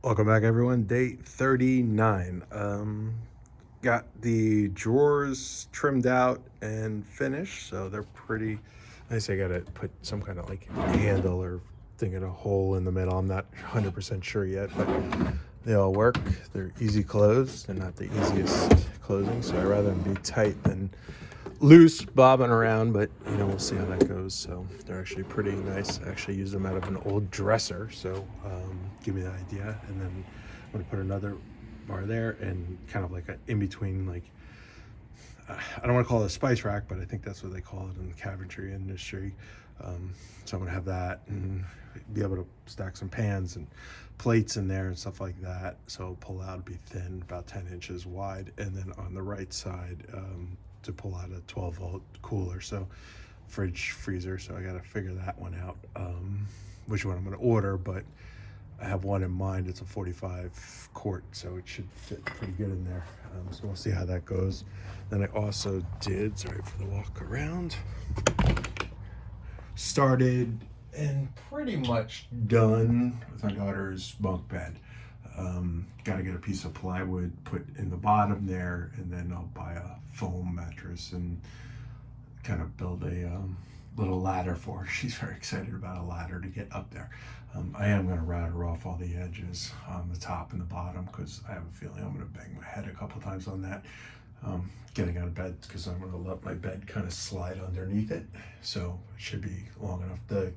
Welcome back, everyone. Day 39. Got the drawers trimmed out and finished, so they're pretty nice. I gotta put some kind of like handle or thinking a hole in the middle. I'm not 100% sure yet, but they all work. They're easy closed. They're not the easiest closing, so I'd rather them be tight than loose, bobbing around, but we'll see how that goes. So they're actually pretty nice. I actually used them out of an old dresser, so give me the idea. And then I'm gonna put another bar there and kind of like an in between, like I don't want to call it a spice rack, but I think that's what they call it in the cabinetry industry. So I'm gonna have that and be able to stack some pans and plates in there and stuff like that. So pull out, be thin, about 10 inches wide, and then on the right side to pull out a 12-volt cooler, so fridge, freezer. So I got to figure that one out, which one I'm going to order, but I have one in mind. It's a 45 quart, so it should fit pretty good in there. So we'll see how that goes. Then I also did, sorry for the walk around, started and pretty much done with my daughter's bunk bed. Got to get a piece of plywood put in the bottom there, and then I'll buy a foam mattress and kind of build a little ladder for her. She's very excited about a ladder to get up there. I am going to router off all the edges on the top and the bottom, because I have a feeling I'm going to bang my head a couple times on that. Getting out of bed, because I'm going to let my bed kind of slide underneath it, so it should be long enough. The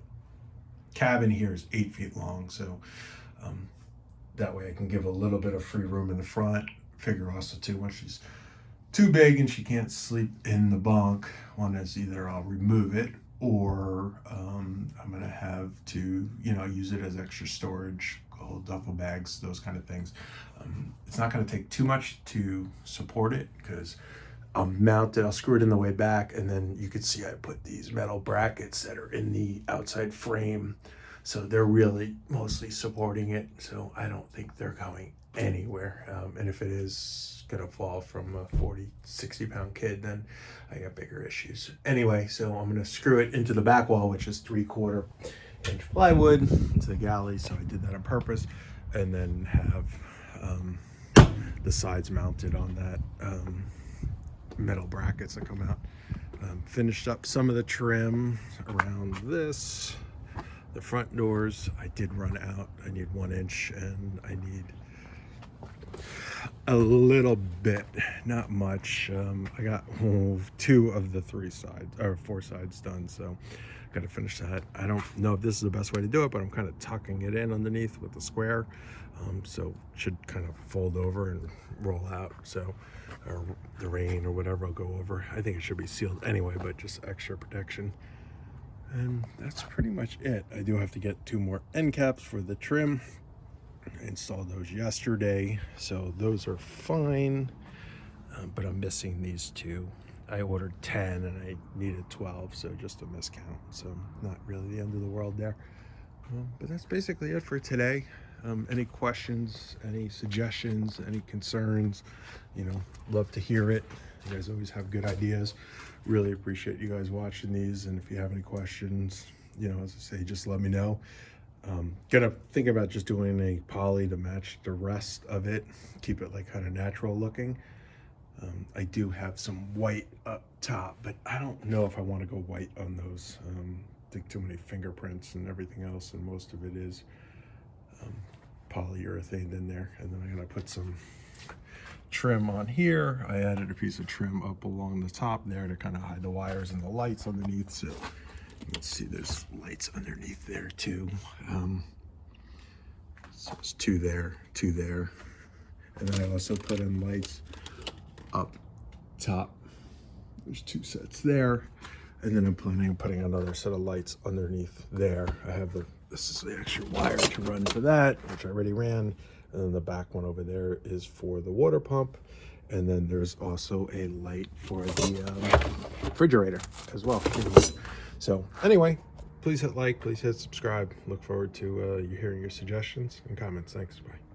cabin here is 8 feet long, so that way I can give a little bit of free room in the front. Figure also too, when she's too big and she can't sleep in the bunk, one is either I'll remove it, or I'm gonna have to use it as extra storage, old duffel bags, those kind of things. It's not gonna take too much to support it, because I'll mount it, I'll screw it in the way back, and then you can see I put these metal brackets that are in the outside frame, so they're really mostly supporting it, so I don't think they're going anywhere. And if it is gonna fall from a 40-60 pound kid, then I got bigger issues. Anyway, so I'm gonna screw it into the back wall, which is 3/4 inch plywood, into the galley, so I did that on purpose, and then have the sides mounted on that metal brackets that come out. Finished up some of the trim around this. The front doors, I did run out. I need 1 inch, and I need a little bit, not much. I got 2 of the 3 sides, or 4 sides done, so got to finish that. I don't know if this is the best way to do it, but I'm kind of tucking it in underneath with the square, so it should kind of fold over and roll out, so, or the rain or whatever will go over. I think it should be sealed anyway, but just extra protection. And that's pretty much it. I do have to get 2 more end caps for the trim. I installed those yesterday, so those are fine, but I'm missing these 2. I ordered 10 and I needed 12, so just a miscount, so not really the end of the world there. But that's basically it for today. Any questions, any suggestions, any concerns, love to hear it. You guys always have good ideas. Really appreciate you guys watching these, and if you have any questions, as I say, just let me know. Gonna think about just doing a poly to match the rest of it, keep it like kind of natural looking. I do have some white up top, but I don't know if I want to go white on those. I think too many fingerprints and everything else, and most of it is polyurethane in there. And then I'm gonna put some trim on here. I added a piece of trim up along the top there to kind of hide the wires and the lights underneath, so you can see there's lights underneath there too. So it's 2 there, 2 there, and then I also put in lights up top. There's 2 sets there, and then I'm planning on putting another set of lights underneath there. I have this is the extra wire to run for that, which I already ran, and then the back one over there is for the water pump, and then there's also a light for the refrigerator as well. So anyway, please hit like, please hit subscribe. Look forward to you hearing your suggestions and comments. Thanks. Bye.